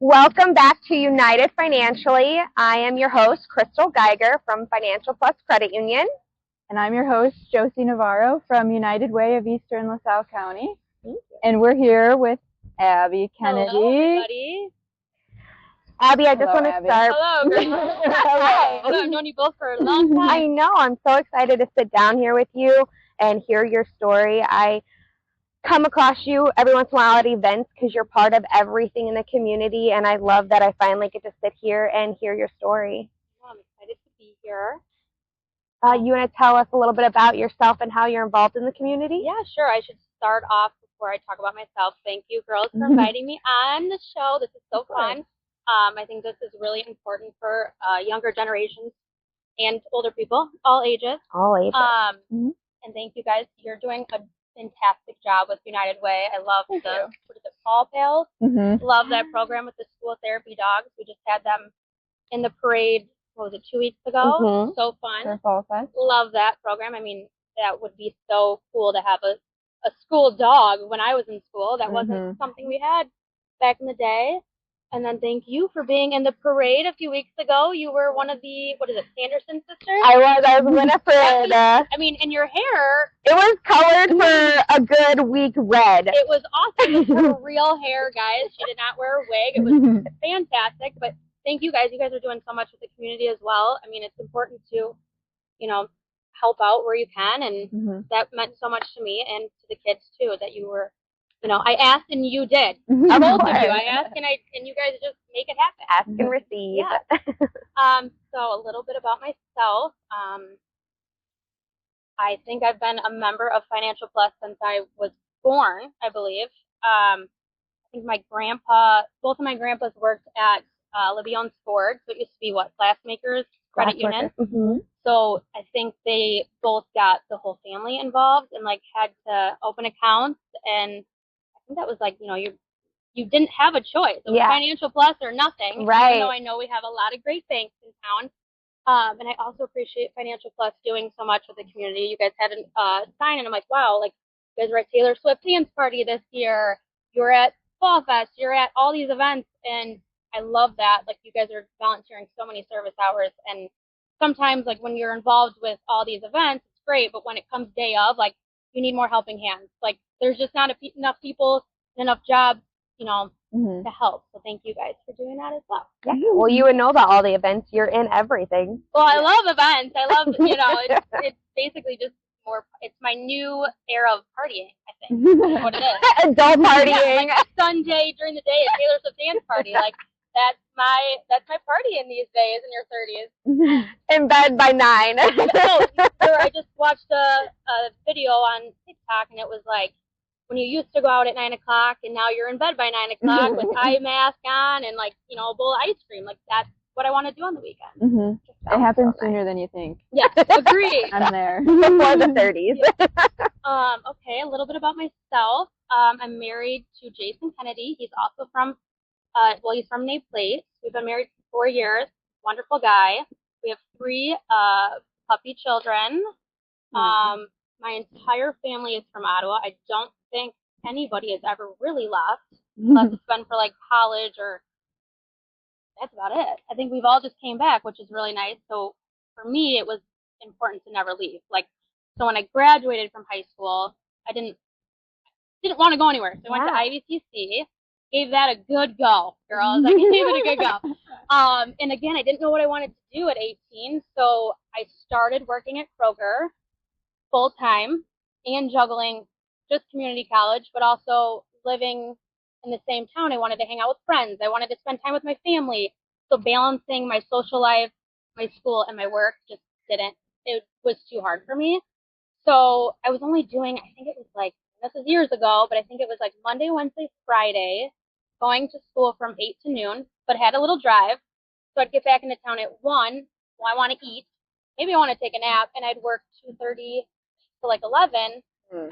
Welcome back to United Financially. I am your host, Crystal Geiger from Financial Plus Credit Union. And I'm your host, Josie Navarro from United Way of Eastern LaSalle County. And we're here with Abbie Kennedy. Hello, everybody. Abbie, I just want to start. Hello, girl. Hi. I've known you both for a long time. I know. I'm so excited to sit down here with you and hear your story. I come across you every once in a while at events because you're part of everything in the community, and I love that I finally get to sit here and hear your story. I'm excited to be here. You want to tell us a little bit about yourself and how you're involved in the community? Yeah, sure. I should start off before I talk about myself. Thank you, girls, for inviting me on the show. This is so fun. I think this is really important for younger generations and older people, all ages. All ages. And thank you guys. You're doing a fantastic job with United Way. I love what is it, Paw Pals? Love that program with the school therapy dogs. We just had them in the parade, what was it, 2 weeks ago? So fun. For Fall Fest. Love that program. I mean, that would be so cool to have a school dog when I was in school. That wasn't something we had back in the day. And then thank you for being in the parade a few weeks ago. You were one of the, what is it, Sanderson sisters? I was Winifred. I mean, and your hair. It was colored for a good week red. It was awesome. It was her real hair, guys. She did not wear a wig. It was fantastic. But thank you guys. You guys are doing so much with the community as well. I mean, it's important to, help out where you can. And that meant so much to me and to the kids, too, that you were, I asked and you did. Both of you. I asked and you guys just make it happen. Ask and receive. Yeah. So a little bit about myself. I think I've been a member of Financial Plus since I was born, I believe. I think both of my grandpas worked at Libby Ford, so it used to be Glassmakers Credit Union. So I think they both got the whole family involved and had to open accounts, and I think that was you didn't have a choice. It was Financial Plus or nothing. Right. Even though I know we have a lot of great banks in town. And I also appreciate Financial Plus doing so much with the community. You guys had a sign, and I'm like, wow, you guys were at Taylor Swift dance party this year. You were at Fall Fest. You're at all these events, and I love that. You guys are volunteering so many service hours, and sometimes, when you're involved with all these events, it's great, but when it comes day of, you need more helping hands. There's just not enough people, enough jobs, to help. So thank you guys for doing that as well. Yeah. Well, you would know about all the events. You're in everything. Well, I love events. I love, it's basically just more, it's my new era of partying, I think. That's what it is. Adult partying. Yeah, Sunday during the day at Taylor Swift dance party. That's my party in these days in your 30s. In bed by 9. I just watched a video on TikTok, and it was when you used to go out at 9 o'clock, and now you're in bed by 9 o'clock with eye mask on and a bowl of ice cream. That's what I want to do on the weekend. It happens sooner than you think. Yeah, agree. I'm there. Before the 30s. Okay, a little bit about myself. I'm married to Jason Kennedy. He's also from, he's from Nate Place. We've been married for 4 years. Wonderful guy. We have 3 puppy children. My entire family is from Ottawa. I don't think anybody has ever really left, unless it's been for college, or that's about it. I think we've all just came back, which is really nice. So for me, it was important to never leave. So when I graduated from high school, I didn't want to go anywhere. So I went to IVCC, gave that a good go, girl. I was gave it a good go. And again, I didn't know what I wanted to do at 18, so I started working at Kroger full time and juggling just community college, but also living in the same town. I wanted to hang out with friends. I wanted to spend time with my family. So balancing my social life, my school, and my work just it was too hard for me. So I was only doing, I think it was this was years ago, but I think it was Monday, Wednesday, Friday, going to school from 8 to noon, but had a little drive. So I'd get back into town at 1. Well, I want to eat. Maybe I want to take a nap, and I'd work 2:30 to 11,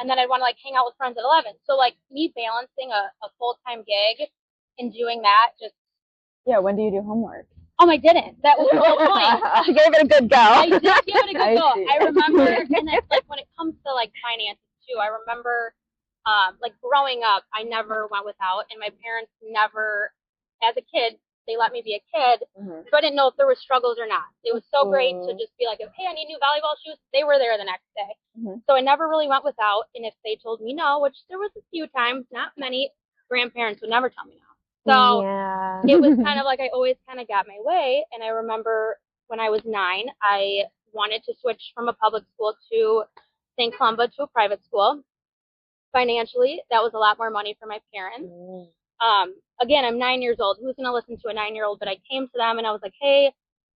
and then I'd want to hang out with friends at 11. So me balancing a full-time gig and doing that just. Yeah, when do you do homework? I didn't. That was the whole point. She gave it a good go. I did give it a good go. I remember, and it's when it comes to finances too, I remember growing up, I never went without, and my parents never as a kid, they let me be a kid, so I didn't know if there were struggles or not. It was so great to just be like, hey, I need new volleyball shoes. They were there the next day. So I never really went without, and if they told me no, which there was a few times, not many, grandparents would never tell me no. So it was kind of like I always kind of got my way, and I remember when I was 9, I wanted to switch from a public school to St. Columba to a private school. Financially, that was a lot more money for my parents. Again, I'm 9 years old. Who's going to listen to a 9-year-old? But I came to them and I was like, hey,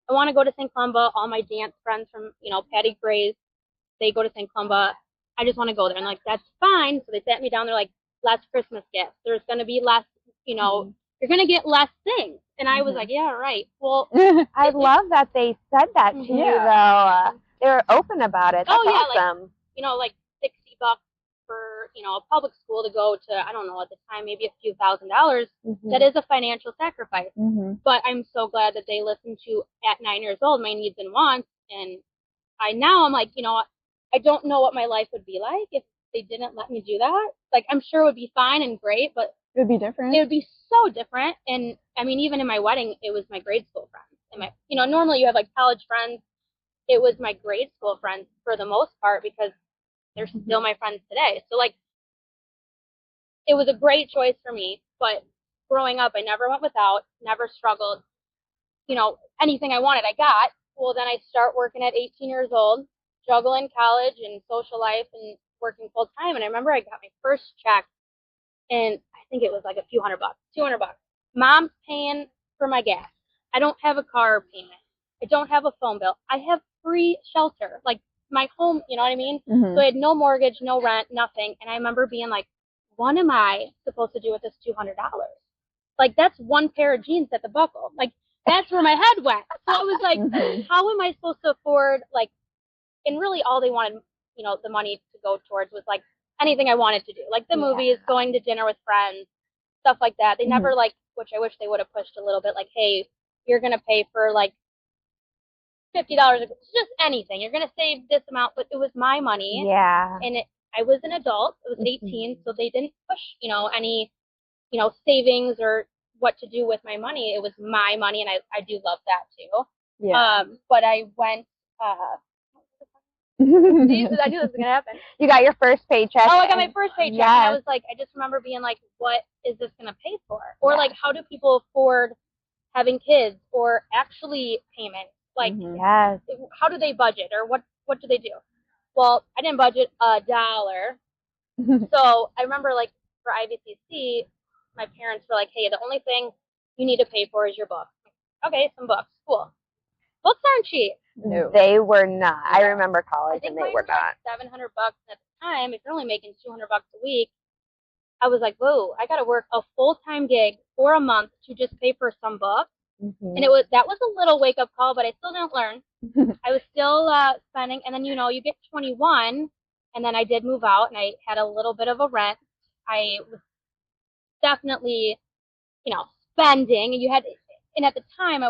I want to go to St. Columba. All my dance friends from, Patty Gray's, they go to St. Columba. I just want to go there. And like, that's fine. So they sat me down. They're like, less Christmas gifts. There's going to be less, you're going to get less things. And I was like, yeah, right. Well, I love that they said that to you, though. They were open about it. That's awesome. Like $60 for, a public school to go to, I don't know, at the time, maybe a few $1,000s. That is a financial sacrifice. But I'm so glad that they listened to, at 9 years old, my needs and wants. And I'm like, I don't know what my life would be like if they didn't let me do that. Like, I'm sure it would be fine and great, but it would be different. It would be so different. And I mean, even in my wedding, it was my grade school friends. And normally you have like college friends. It was my grade school friends for the most part because they're still my friends today. So like, it was a great choice for me. But growing up, I never went without, never struggled. Anything I wanted, I got. Well, then I start working at 18 years old, juggling college and social life and working full time. And I remember I got my first check, and I think it was like a few $100, $200. Mom's paying for my gas. I don't have a car payment. I don't have a phone bill. I have free shelter, like my home, you know what I mean? So I had no mortgage, no rent, nothing. And I remember being like, what am I supposed to do with this $200? Like, that's one pair of jeans at the buckle. Like, that's where my head went. So it was like, how am I supposed to afford, like, and really all they wanted, the money to go towards was like anything I wanted to do, like the movies, going to dinner with friends, stuff like that. They never which I wish they would have pushed a little bit, like, hey, you're going to pay for like $50, just anything. You're going to save this amount, but it was my money. Yeah. And I was an adult. It was 18, so they didn't push, any, savings or what to do with my money. It was my money, and I do love that too. Yeah. But I went, I knew this was going to happen. You got your first paycheck. Oh, I got my first paycheck. Yes. And I was like, I just remember being like, what is this going to pay for? Or like, how do people afford having kids or actually payments? Like, how do they budget, or what do they do? Well, I didn't budget $1. So I remember, like, for IVCC, my parents were like, hey, the only thing you need to pay for is your book. Okay, some books. Cool. Books aren't cheap. No. They were not. I remember college, and they were not. Like $700 at the time. If you're only making $200 a week, I was like, whoa, I got to work a full-time gig for a month to just pay for some books. And that was a little wake-up call, but I still didn't learn. I was still spending, and then, you get 21, and then I did move out, and I had a little bit of a rent. I was definitely, spending, and at the time, I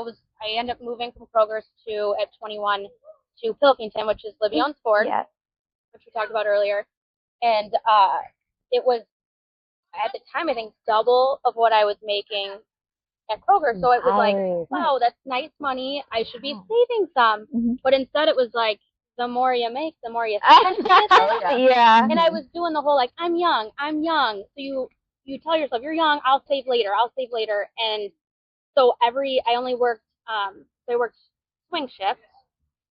ended up moving from Kroger's at 21 to Pilkington, which is Livion's Ford, which we talked about earlier. And it was, at the time, I think, double of what I was making at Kroger. So it was like, wow, that's nice money. I should be saving some. But instead, it was like, the more you make, the more you spend. And I was doing the whole, like, I'm young. So you tell yourself, you're young, I'll save later. And so I only worked, I worked swing shifts,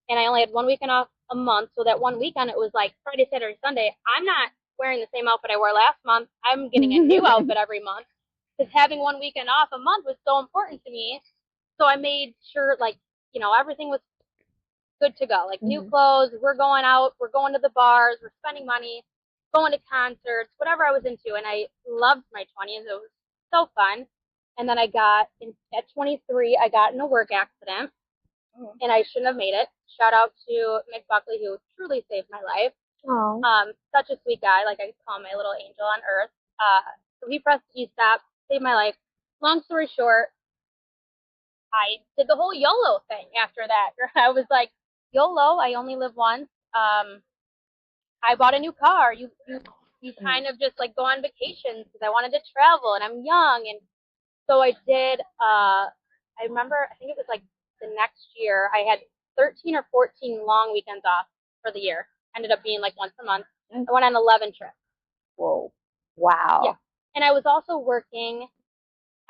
and I only had 1 weekend off a month. So that one weekend, it was like Friday, Saturday, Sunday. I'm not wearing the same outfit I wore last month. I'm getting a new outfit every month, because having 1 weekend off a month was so important to me. So I made sure, like, everything was good to go. Like, new clothes, we're going out, we're going to the bars, we're spending money, going to concerts, whatever I was into. And I loved my 20s. It was so fun. And then at 23, I got in a work accident, and I shouldn't have made it. Shout out to Mick Buckley, who truly saved my life. Such a sweet guy. Like, I call him my little angel on earth. So he pressed e-stop, saved my life. Long story short, I did the whole YOLO thing after that. I was like, YOLO, I only live once. I bought a new car. You kind of just, like, go on vacations because I wanted to travel, and I'm young, and So I did, I remember, I think it was like the next year, I had 13 or 14 long weekends off for the year. Ended up being like once a month. I went on 11 trips. Whoa. Wow. Yeah. And I was also working,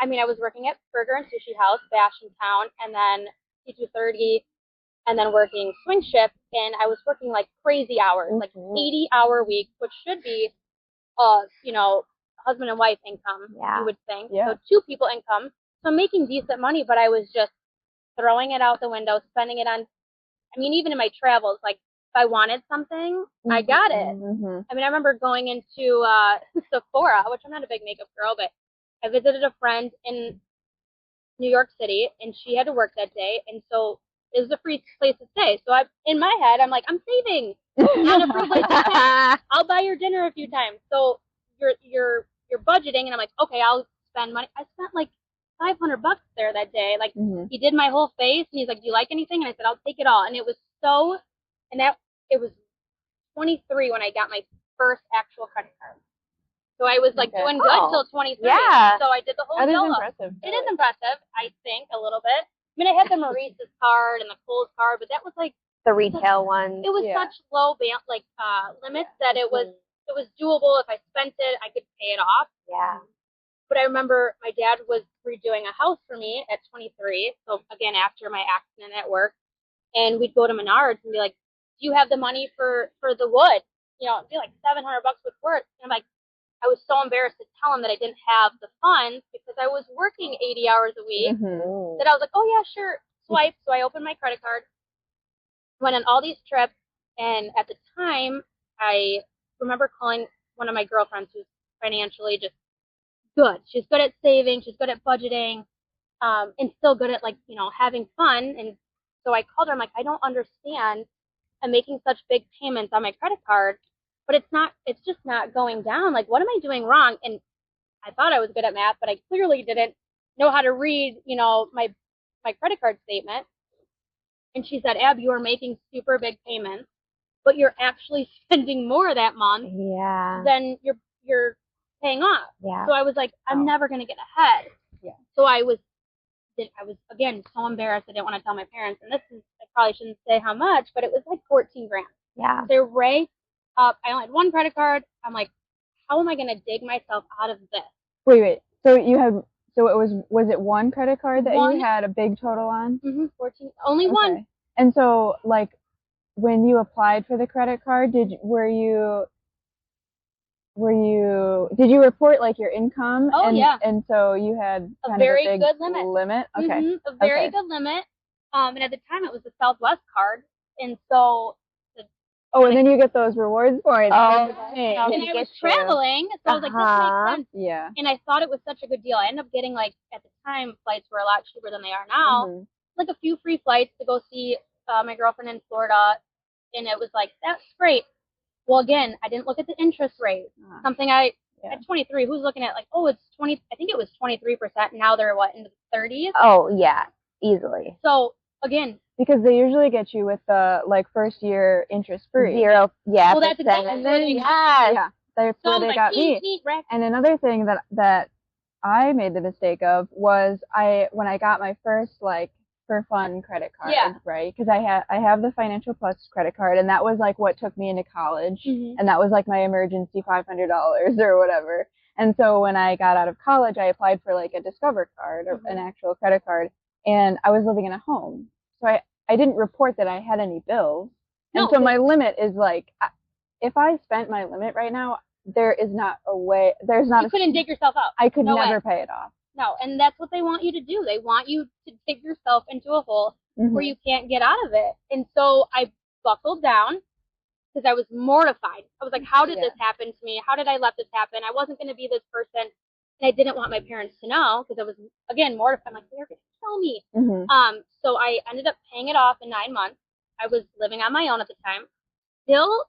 I was working at Burger and Sushi House, Bash in town, and then C230, and then working swing shift, and I was working like crazy hours, like 80-hour weeks, which should be, husband and wife income, you would think. Yeah. So 2 people income. So I'm making decent money, but I was just throwing it out the window, spending it on, even in my travels, like if I wanted something, I got it. Mm-hmm. I remember going into Sephora, which I'm not a big makeup girl, but I visited a friend in New York City, and she had to work that day, and so it was a free place to stay. So in my head, I'm like, I'm saving on a free place to stay. I'll buy your dinner a few times. So you're budgeting, and I'm like, okay, I'll spend money. I spent like $500 there that day. Like he did my whole face, and he's like, do you like anything? And I said, I'll take it all. And it was it was 23 when I got my first actual credit card. So I was like doing good till 23. Yeah. So I did the whole That is YOLO. impressive. It is impressive, I think, a little bit. I had the Maurice's card and the Kohl's card, but that was like the retail one. it was such low limits that it was doable. If I spent it, I could pay it off. Yeah. But I remember my dad was redoing a house for me at 23. So again, after my accident at work, and we'd go to Menards and be like, "Do you have the money for the wood? It'd be like $700 with wood." And I'm like, I was so embarrassed to tell him that I didn't have the funds because I was working 80 hours a week. That I was like, "Oh yeah, sure." Swipe. So I opened my credit card, went on all these trips, and at the time, I remember calling one of my girlfriends who's financially just good. She's good at saving. She's good at budgeting, and still good at having fun. And so I called her. I'm like, I don't understand. I'm making such big payments on my credit card, but it's just not going down. Like, what am I doing wrong? And I thought I was good at math, but I clearly didn't know how to read, my credit card statement. And she said, Ab, you are making super big payments, but you're actually spending more that month than you're paying off. Yeah. So I was like, I'm never going to get ahead. Yeah. So I was again so embarrassed. I didn't want to tell my parents, and I probably shouldn't say how much, but it was like 14 grand. Yeah. They're right up. I only had one credit card. I'm like, how am I going to dig myself out of this? Wait. So was it one credit card that you had a big total on? 14. Only one. And so, like, when you applied for the credit card, did you report like your income? Oh, yeah. And so you had a very big good limit. Okay. A very good limit. And at the time it was the Southwest card, and so. And then you get those rewards points. Oh, and I was traveling, so I was like, this makes sense. Yeah. And I thought it was such a good deal. I ended up getting, like, at the time, flights were a lot cheaper than they are now. Like a few free flights to go see my girlfriend in Florida, and it was like, that's great. Well, again, I didn't look at the interest rate. Something at 23, who's looking at like, oh, it's 20, I think it was 23%. Now they're in the 30s? Oh, yeah, easily. So, again. Because they usually get you with the, like, first year interest free. 0, yeah. Well, that's exactly what they got. Yeah, that's where they got me. And another thing that I made the mistake of was when I got my first, like, for fun credit card, right? Because I have the Financial Plus credit card, and that was like what took me into college, and that was like my emergency $500 or whatever. And so when I got out of college, I applied for like a Discover card or an actual credit card, and I was living in a home, so I didn't report that I had any bills, and so my limit is like, if I spent my limit right now, there is not a way. There's not. You couldn't dig yourself out. I could never pay it off. No, and that's what they want you to do. They want you to dig yourself into a hole where you can't get out of it. And so I buckled down because I was mortified. I was like, how did this happen to me? How did I let this happen? I wasn't going to be this person. And I didn't want my parents to know because I was, again, mortified. I'm like, they're going to tell me. So I ended up paying it off in 9 months. I was living on my own at the time. Still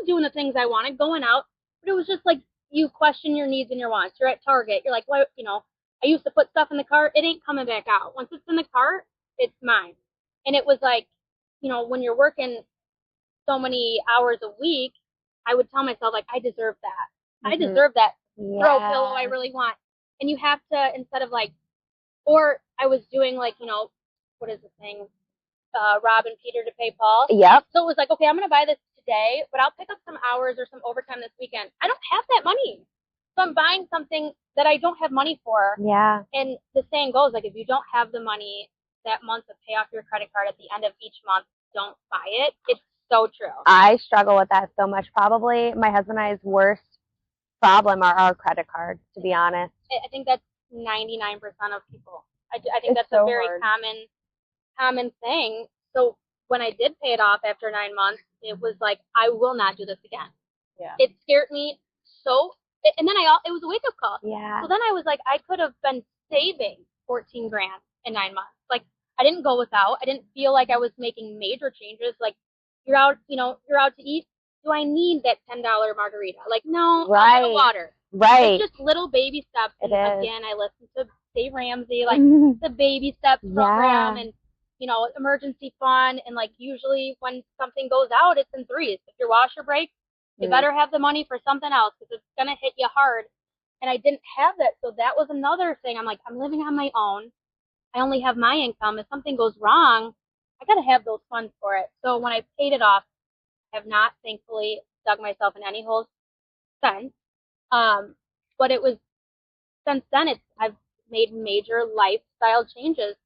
doing the things I wanted, going out. But it was just like, you question your needs and your wants. You're at Target. You're like, what, I used to put stuff in the cart. It ain't coming back out. Once it's in the cart, it's mine. And it was like, when you're working so many hours a week, I would tell myself, like, I deserve that. I deserve that throw pillow I really want. And you have to, instead of like, or I was doing like, you know, what is the thing? Rob and Peter to pay Paul. Yep. So it was like, okay, I'm going to buy this today, but I'll pick up some hours or some overtime this weekend. I don't have that money. So I'm buying something that I don't have money for. Yeah. And the saying goes, like, if you don't have the money that month to pay off your credit card at the end of each month, don't buy it. It's so true. I struggle with that so much. Probably my husband and I's worst problem are our credit cards, to be honest. I think that's 99% of people. I think It's that's so a very hard. common thing. So when I did pay it off after 9 months, it was like, I will not do this again. Yeah. It scared me so, and then it was a wake up call. Yeah. So then I was like, I could have been saving 14 grand in 9 months. Like, I didn't go without. I didn't feel like I was making major changes. Like, you're out to eat. Do I need that $10 margarita? Like, no, Right. I'll get a water. Right. It's just little baby steps. It And is. again, I listened to Dave Ramsey, like the baby steps program, Yeah. and you know, emergency fund, and like usually when something goes out, it's in threes. If your washer breaks, you better have the money for something else because it's gonna hit you hard. And I didn't have that, so that was another thing. I'm like, I'm living on my own. I only have my income. If something goes wrong, I gotta have those funds for it. So when I paid it off, I have not thankfully dug myself in any holes since. But it was since then I've made major lifestyle changes.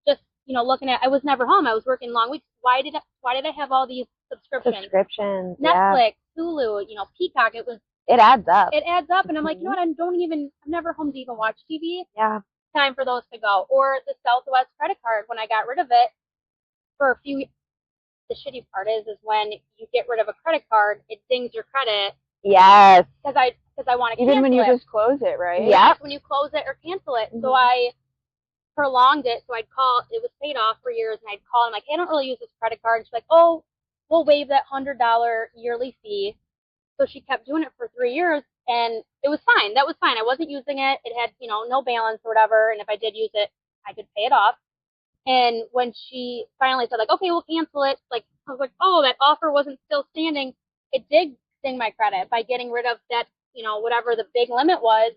Just looking at, I was never home. I was working long weeks. Why did I have all these subscriptions? Subscriptions. Netflix, Hulu, Peacock. It adds up. It adds up, and I'm like, you know what? I'm never home to even watch TV. Yeah. Time for those to go. Or the Southwest credit card. When I got rid of it for a few. The shitty part is when you get rid of a credit card, it dings your credit. Yes. Because I want to cancel it. Even when you just close it, right? Yeah. When you close it or cancel it. So I prolonged it. So I'd call. It was paid off for years, and I'd call. And I'm like, hey, I don't really use this credit card. And she's like, oh, we'll waive that $100 yearly fee. So she kept doing it for 3 years, and it was fine. That was fine. I wasn't using it. It had no balance or whatever. And if I did use it, I could pay it off. And when she finally said, like, okay, we'll cancel it, like, I was like, oh, that offer wasn't still standing. It did sting my credit by getting rid of that, whatever the big limit was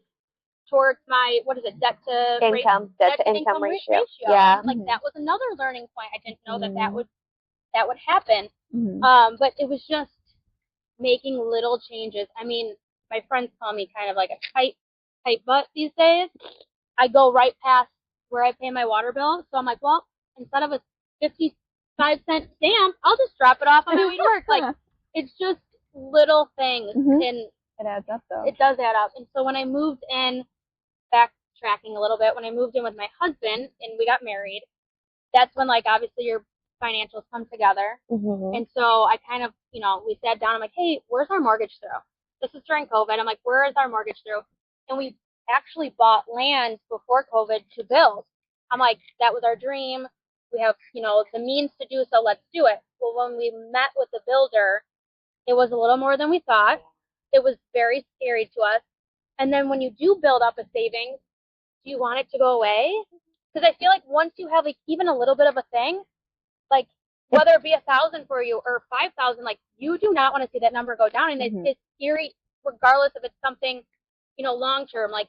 towards my, debt to income ratio. Yeah. Like, that was another learning point. I didn't know that would happen. But it was just making little changes. I mean, my friends call me kind of like a tight butt these days. I go right past where I pay my water bill. So I'm like, well, instead of a 55-cent stamp, I'll just drop it off on my way to work. Like, it's just little things. And it adds up, though. It does add up. And so when I moved in, backtracking a little bit, when I moved in with my husband and we got married, that's when, like, obviously your financials come together. And so I kind of, we sat down. I'm like, hey, where's our mortgage through? This is during COVID. I'm like, where is our mortgage through? And we actually bought land before COVID to build. I'm like, that was our dream. We have, the means to do so. Let's do it. Well, when we met with the builder, it was a little more than we thought. It was very scary to us. And then when you do build up a savings, do you want it to go away? Because I feel like once you have like even a little bit of a thing, like whether it be 1,000 for you or 5,000, like you do not want to see that number go down. And it's scary, regardless if it's something long term, like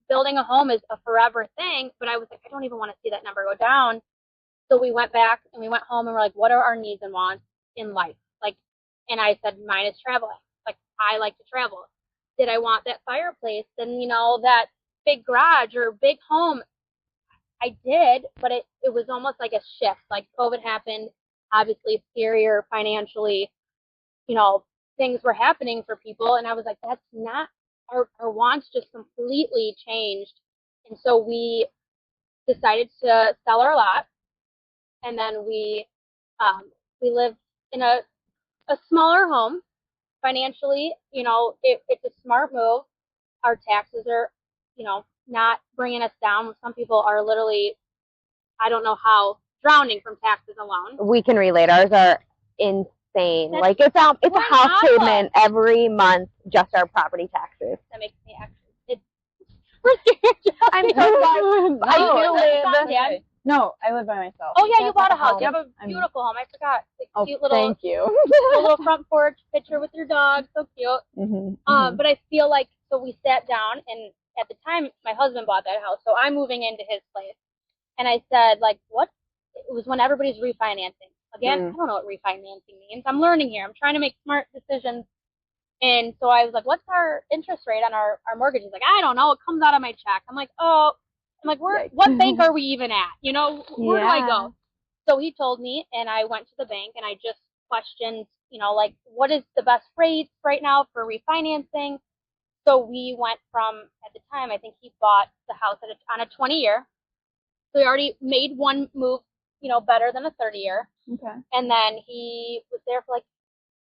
building a home is a forever thing. But I was like, I don't even want to see that number go down. So we went back and we went home and we're like, what are our needs and wants in life? Like, and I said, mine is traveling. Like, I like to travel. Did I want that fireplace and, that big garage or big home? I did, but it was almost like a shift. Like, COVID happened, obviously scarier financially, things were happening for people. And I was like, that's not, our wants just completely changed. And so we decided to sell our lot. And then we lived in a smaller home. Financially, it's a smart move. Our taxes are, not bringing us down. Some people are literally, I don't know how, drowning from taxes alone. We can relate. Ours are insane. Like, it's a house payment every month, just our property taxes. That makes me actually, we're scared. I'm so sorry. I do live. No, I live by myself. Oh yeah, you bought a house. You have a beautiful home. I forgot. Cute little, thank you. A little front porch picture with your dog. So cute. But I feel like, so we sat down at the time, my husband bought that house, so I'm moving into his place. And I said, like, what? It was when everybody's refinancing. Again, I don't know what refinancing means. I'm learning here. I'm trying to make smart decisions. And so I was like, what's our interest rate on our mortgage? He's like, I don't know. It comes out of my check. I'm like, oh. I'm like, what bank are we even at? You know, where do I go? So he told me, and I went to the bank, and I just questioned, you know, like, what is the best rates right now for refinancing? So we went from, at the time, I think he bought the house on a 20-year. So he already made one move, you know, better than a 30-year. Okay. And then he was there for like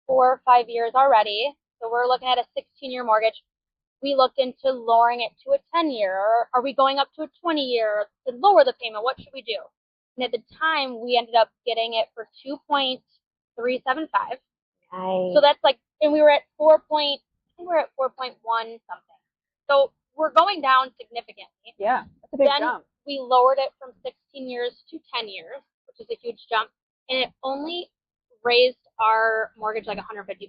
4 or 5 years already. So we're looking at a 16-year mortgage. We looked into lowering it to a 10-year, or are we going up to a 20-year to lower the payment? What should we do? And at the time, we ended up getting it for 2.375. Nice. So that's like, and we were at 4.1 something. So we're going down significantly. Yeah, that's a big jump. We lowered it from 16 years to 10 years, which is a huge jump, and it only raised our mortgage like $150 a month.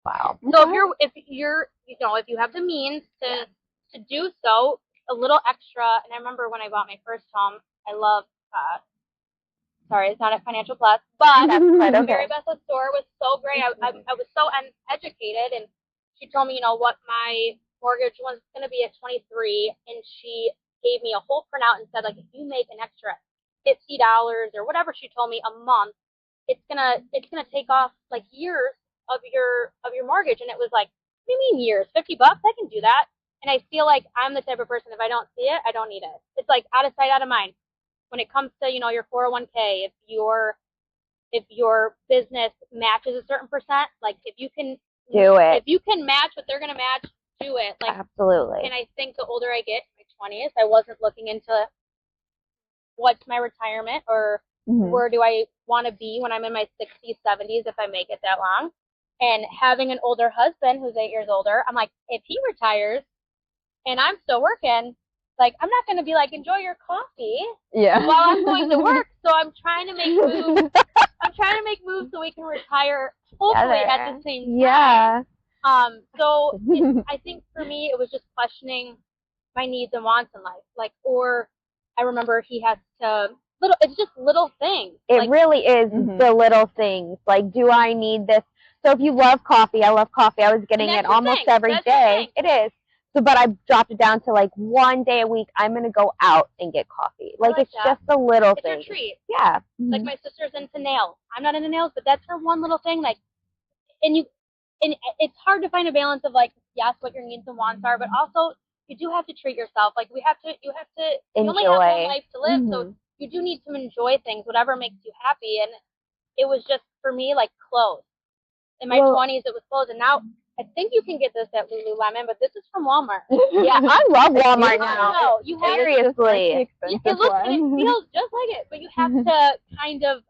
Wow. So if you're you know, if you have the means to do so, a little extra. And I remember when I bought my first home, I love sorry, it's not a financial plus, but Mary Beth's store was so great. I was so uneducated, and she told me, you know, what my mortgage was going to be at 23, and she gave me a whole printout and said, like, if you make an extra $50 or whatever she told me a month, it's gonna take off like years of your mortgage. And it was like, what do you mean years? $50? I can do that. And I feel like I'm the type of person, if I don't see it, I don't need it. It's like out of sight, out of mind. When it comes to, you know, your 401k, if your business matches a certain percent, like if you can do it. If you can match what they're gonna match, do it. Like, absolutely. And I think the older I get, in my 20s, I wasn't looking into what's my retirement or where do I want to be when I'm in my 60s, 70s, if I make it that long. And having an older husband who's 8 years older, I'm like, if he retires and I'm still working, like, I'm not going to be like, enjoy your coffee while I'm going to work. So I'm trying to make moves. I'm trying to make moves so we can retire, hopefully, at the same time. Yeah. So I think for me, it was just questioning my needs and wants in life. Like, or I remember he has to, it's just little things. It like, really is the little things. Like, do I need this? So if you love coffee, I love coffee. I was getting it almost every day. It is. So, but I dropped it down to like one day a week. I'm going to go out and get coffee. Like it's just a little thing. It's your treat. Yeah. Like my sister's into nails. I'm not into nails, but that's her one little thing. Like, and it's hard to find a balance of like, yes, what your needs and wants are, but also you do have to treat yourself. Like you only have one life to live. So you do need to enjoy things, whatever makes you happy. And it was just for me, like clothes. In my 20s, it was clothes. And now I think you can get this at Lululemon, but this is from Walmart. Yeah, I love Walmart now. No, you have seriously. It looks and it feels just like it, but you have to kind of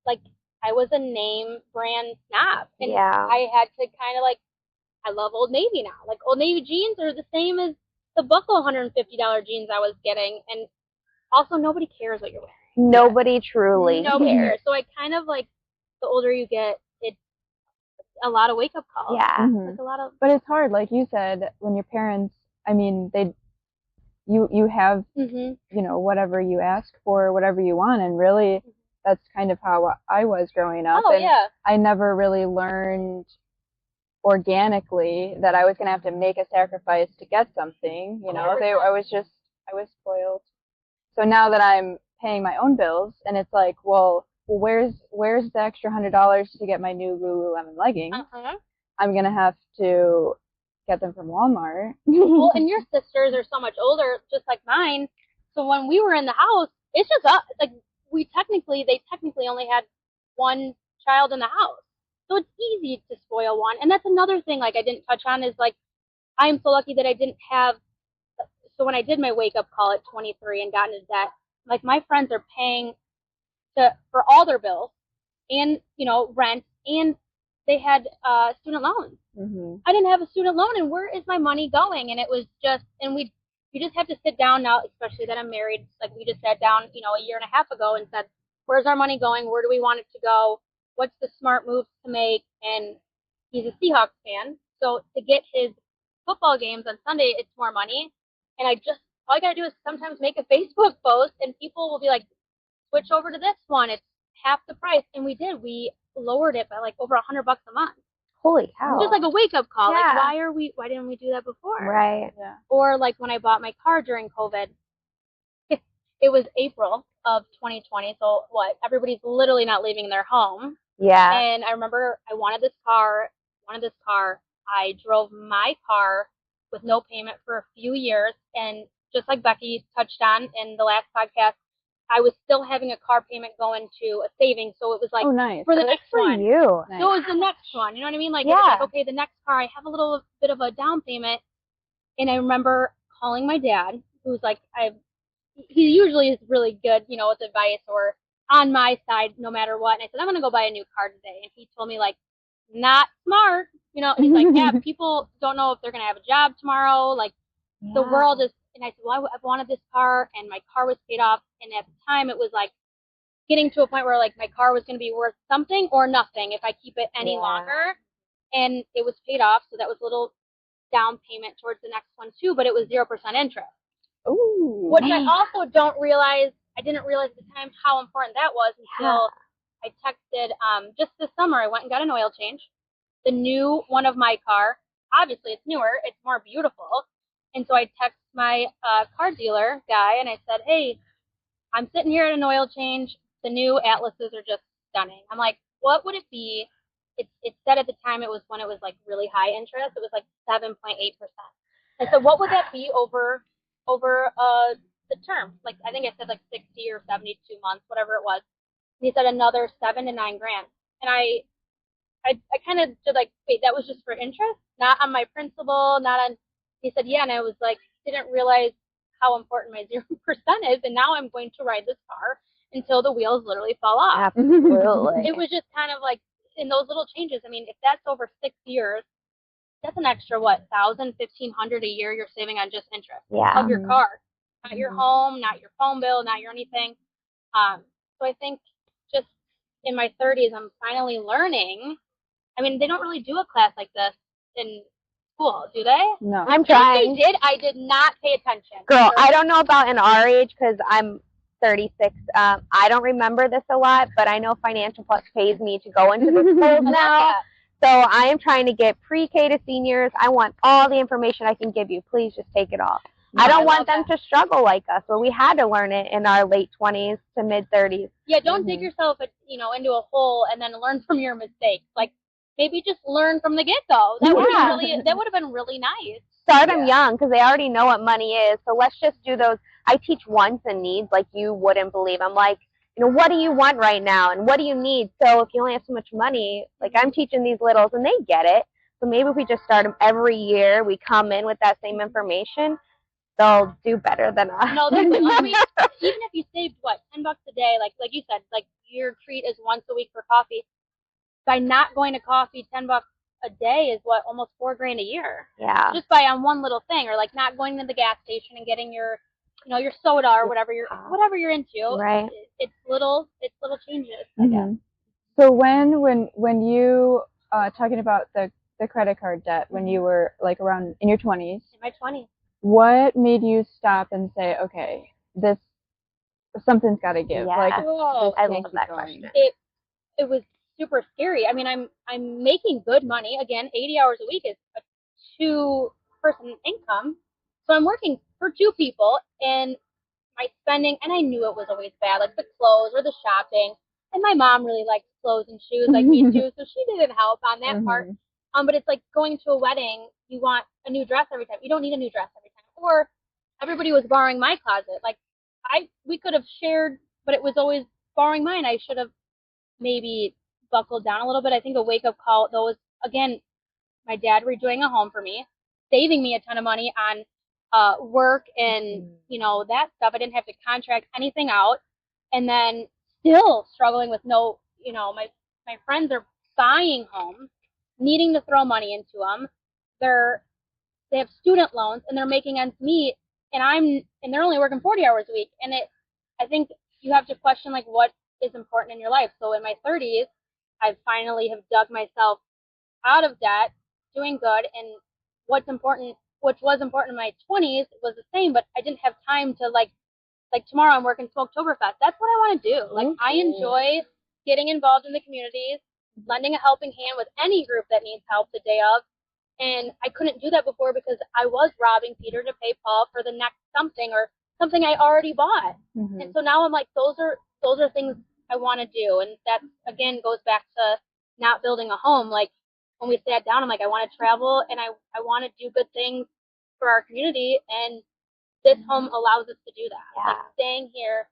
like I was a name brand snob, and I had to kind of like I love Old Navy now. Like Old Navy jeans are the same as the Buckle $150 jeans I was getting, and also nobody cares what you're wearing. Nobody truly cares. So I kind of like the older you get, a lot of wake up calls. Yeah. Like a lot of. But it's hard, like you said, when your parents. I mean, you have you know whatever you ask for, whatever you want, and really that's kind of how I was growing up. Oh, and I never really learned organically that I was gonna have to make a sacrifice to get something. You know, I was spoiled. So now that I'm paying my own bills, and it's like, well, where's the extra $100 to get my new Lululemon leggings? I'm gonna have to get them from Walmart. Well, and your sisters are so much older, just like mine. So when we were in the house, it's just us. Like they technically only had one child in the house, so it's easy to spoil one. And that's another thing, like I didn't touch on, is like I'm so lucky that I didn't have. So when I did my wake up call at 23 and got into debt, like my friends are paying for all their bills and, you know, rent, and they had student loans. I didn't have a student loan, and where is my money going? And it was just, and you just have to sit down now, especially that I'm married. Like we just sat down, you know, a year and a half ago and said, where's our money going? Where do we want it to go? What's the smart moves to make? And he's a Seahawks fan. So to get his football games on Sunday, it's more money. And all I gotta do is sometimes make a Facebook post, and people will be like, switch over to this one. It's half the price. And we did. We lowered it by like over $100 a month. Holy cow. Just like a wake up call. Yeah. Like, why didn't we do that before? Right. Yeah. Or like when I bought my car during COVID, it was April of 2020. So everybody's literally not leaving their home. Yeah. And I remember I wanted this car. I drove my car with no payment for a few years. And just like Becky touched on in the last podcast, I was still having a car payment going to a savings. So it was like, oh, nice. for the next For one. you. Nice. So it was the next one. You know what I mean? Like, Yeah. it was like, okay, the next car, I have a little bit of a down payment. And I remember calling my dad, who's like, he usually is really good, with advice or on my side no matter what. And I said, I'm going to go buy a new car today. And he told me, like, not smart. And he's like, yeah, people don't know if they're going to have a job tomorrow. Like, the world is, and I said, well, I've wanted this car, and my car was paid off. And at the time, it was like getting to a point where, like, my car was going to be worth something or nothing if I keep it any longer. And it was paid off. So that was a little down payment towards the next one, too. But it was 0% interest. Ooh. Which I also didn't realize at the time how important that was until I texted, just this summer, I went and got an oil change. The new one of my car, obviously it's newer, it's more beautiful. And so I texted my car dealer guy and I said, hey, I'm sitting here at an oil change. The new Atlases are just stunning. I'm like, what would it be? It said at the time it was when it was like really high interest. It was like 7.8%. And so what would that be over the term? Like, I think I said like 60 or 72 months, whatever it was. And he said another $7,000 to $9,000. And I kind of did like, wait, that was just for interest, not on my principal, not on. He said, yeah, and I was like, didn't realize how important my 0% is, and now I'm going to ride this car until the wheels literally fall off. Absolutely. It was just kind of like in those little changes. I mean, if that's over 6 years, that's an extra $1,000, $1,500 a year you're saving on just interest of your car, not your home, not your phone bill, not your anything. So I think just in my 30s, I'm finally learning. I mean, they don't really do a class like this in school, do they? No. I'm trying. If they did, I did not pay attention. Girl, I don't know about in our age because I'm 36. I don't remember this a lot, but I know Financial Plus pays me to go into the schools now. So I am trying to get pre-K to seniors. I want all the information I can give you. Please just take it all. No, I don't want love them to struggle like us, where we had to learn it in our late 20s to mid 30s. Yeah, don't dig yourself, into a hole and then learn from your mistakes. Like, maybe just learn from the get-go. That would have been really nice. Start them young because they already know what money is. So let's just do those. I teach wants and needs like you wouldn't believe. I'm like, what do you want right now and what do you need? So if you only have so much money, like I'm teaching these littles and they get it. So maybe if we just start them every year, we come in with that same information, they'll do better than us. No, I mean, even if you saved $10 a day, like you said, like your treat is once a week for coffee. By not going to coffee, $10 a day is almost $4,000 a year. Yeah. Just by on one little thing, or like not going to the gas station and getting your soda or whatever you're into. Right. It's little changes. Mm-hmm. So when you talking about the credit card debt when you were like around in your 20s. In my 20s. What made you stop and say, okay, something's got to give? Yeah. Like, I love that question. It was super scary. I mean, I'm making good money. Again, 80 hours a week is a 2-person income. So I'm working for 2 people, and my spending, and I knew it was always bad, like the clothes or the shopping. And my mom really likes clothes and shoes, like me too, so she didn't help on that part. But it's like going to a wedding, you want a new dress every time. You don't need a new dress every time. Or everybody was borrowing my closet. Like, we could have shared, but it was always borrowing mine. I should have maybe buckled down a little bit. I think a wake-up call, though, was, again, my dad redoing a home for me, saving me a ton of money on work and, that stuff. I didn't have to contract anything out. And then still struggling with my friends are buying homes, needing to throw money into them. They have student loans and they're making ends meet, and they're only working 40 hours a week. And I think you have to question like what is important in your life. So in my 30s, I finally have dug myself out of debt, doing good, and what's important, which was important in my 20s, was the same, but I didn't have time to like tomorrow I'm working Smoketoberfest. That's what I want to do. Like, I enjoy getting involved in the communities, lending a helping hand with any group that needs help the day of. And I couldn't do that before because I was robbing Peter to pay Paul for the next something or something I already bought. And so now I'm like, those are things I want to do. And that, again, goes back to not building a home. Like, when we sat down, I'm like, I want to travel and I want to do good things for our community. And this home allows us to do that. Yeah. Like, staying here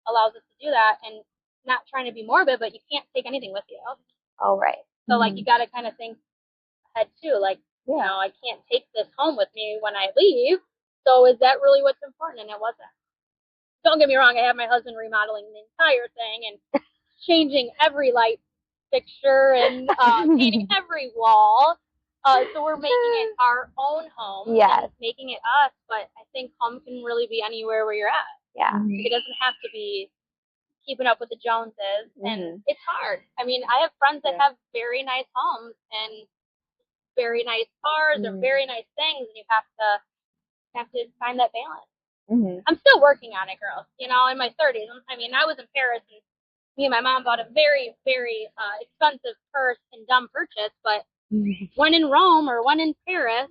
allows us to do that, and not trying to be morbid, but you can't take anything with you. Oh, right. So like, you got to kind of think ahead too. Like, you know, I can't take this home with me when I leave. So is that really what's important? And it wasn't. Don't get me wrong. I have my husband remodeling the entire thing and changing every light fixture and painting every wall. So we're making it our own home. Yes. Making it us. But I think home can really be anywhere where you're at. Yeah. It doesn't have to be keeping up with the Joneses. And it's hard. I mean, I have friends that have very nice homes and very nice cars or very nice things, and you have to find that balance. I'm still working on it, girls. You know, in my 30s. I mean, I was in Paris, and me and my mom bought a very, very expensive purse and dumb purchase, but when in Rome or when in Paris,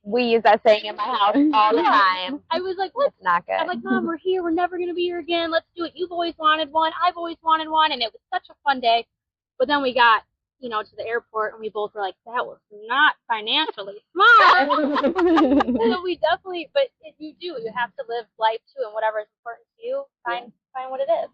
we use that saying in my house all the time. I was like, "What's not good?" I'm like, "Mom, we're here. We're never gonna be here again. Let's do it. You've always wanted one. I've always wanted one," and it was such a fun day. But then we got, you know, to the airport, and we both were like, "That was not financially smart." So we definitely, but you have to live life too, and whatever is important to you, find what it is.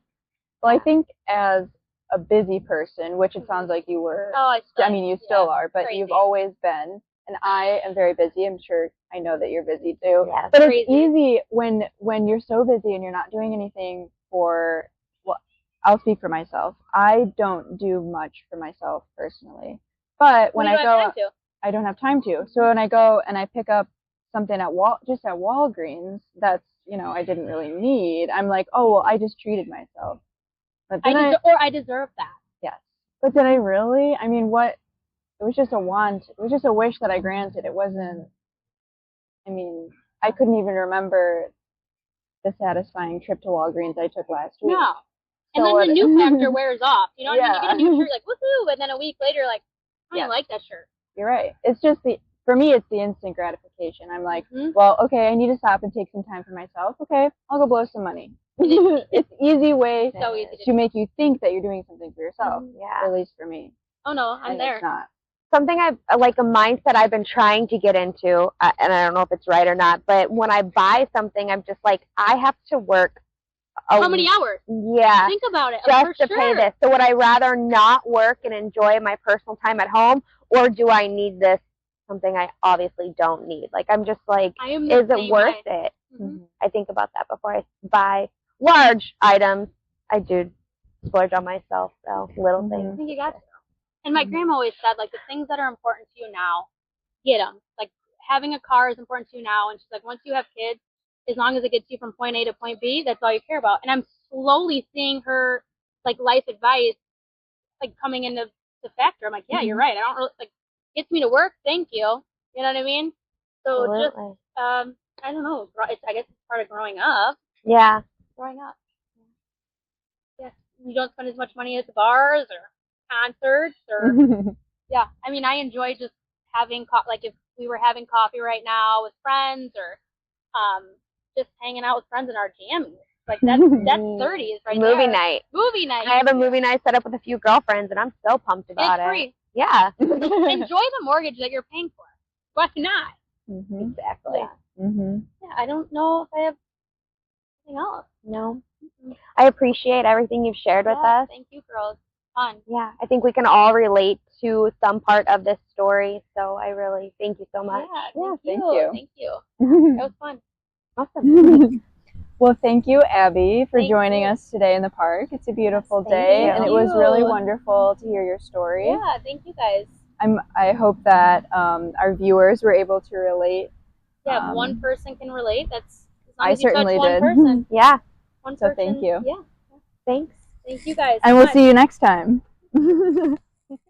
Well, I think as a busy person, which it sounds like you were, you still are, but you've always been, and I am very busy. I'm sure I know that you're busy too. Yes. But it's easy when you're so busy and you're not doing anything for, well, I'll speak for myself. I don't do much for myself personally. But when I go, I don't have time to. So when I go and I pick up something at Walgreens that's, you know, I didn't really need, I'm like, oh, well, I just treated myself. But then I deserve that. Yes. But did I really? I mean, what? It was just a want. It was just a wish that I granted. It wasn't, I mean, I couldn't even remember the satisfying trip to Walgreens I took last week. No. And then the new factor wears off. You know what I mean? You get a new shirt, like, woohoo, and then a week later, like, I don't even like that shirt. You're right. It's just for me, it's the instant gratification. I'm like, well, okay, I need to stop and take some time for myself. Okay, I'll go blow some money. It's easy way to make you think that you're doing something for yourself. Yeah. At least for me. Oh no, I'm there. It's not. Something like a mindset I've been trying to get into, and I don't know if it's right or not, but when I buy something, I'm just like, I have to work. How many hours? Yeah. Think about it. Just to pay this. So would I rather not work and enjoy my personal time at home, or do I need this, something I obviously don't need? Like, I'm just like, is it worth it? I think about that before I buy large items. I do splurge on myself, so little things. I think you got to. And my grandma always said, like, the things that are important to you now, get them. Like, having a car is important to you now. And she's like, once you have kids, as long as it gets you from point A to point B, that's all you care about. And I'm slowly seeing her, like, life advice, like, coming into the factor. I'm like, yeah, you're right. I don't really, like, gets me to work. Thank you. You know what I mean? So just, I don't know. I guess it's part of growing up. Yeah. Growing up. Yeah. You don't spend as much money at the bars or concerts or, yeah. I mean, I enjoy just having, like, if we were having coffee right now with friends or, just hanging out with friends in our jammies. Like, that's 30s right there. Movie night. Movie night. I have a movie night set up with a few girlfriends, and I'm so pumped about it. It's free. Yeah. Enjoy the mortgage that you're paying for. Why not? Exactly. Yeah, I don't know if I have anything else. No. I appreciate everything you've shared with us. Thank you, girls. Fun. Yeah, I think we can all relate to some part of this story, so I really thank you so much. Yeah, thank you. Thank you. That was fun. Awesome. Well, thank you, Abbie, for joining us today in the park. It's a beautiful day, and it was really wonderful to hear your story. Yeah, thank you guys. I hope that our viewers were able to relate. Yeah, if one person can relate, that's as long I as you certainly touch one did. person. Yeah. One so person. thank you. Yeah. Thanks. Thank you guys. And we'll see you next time.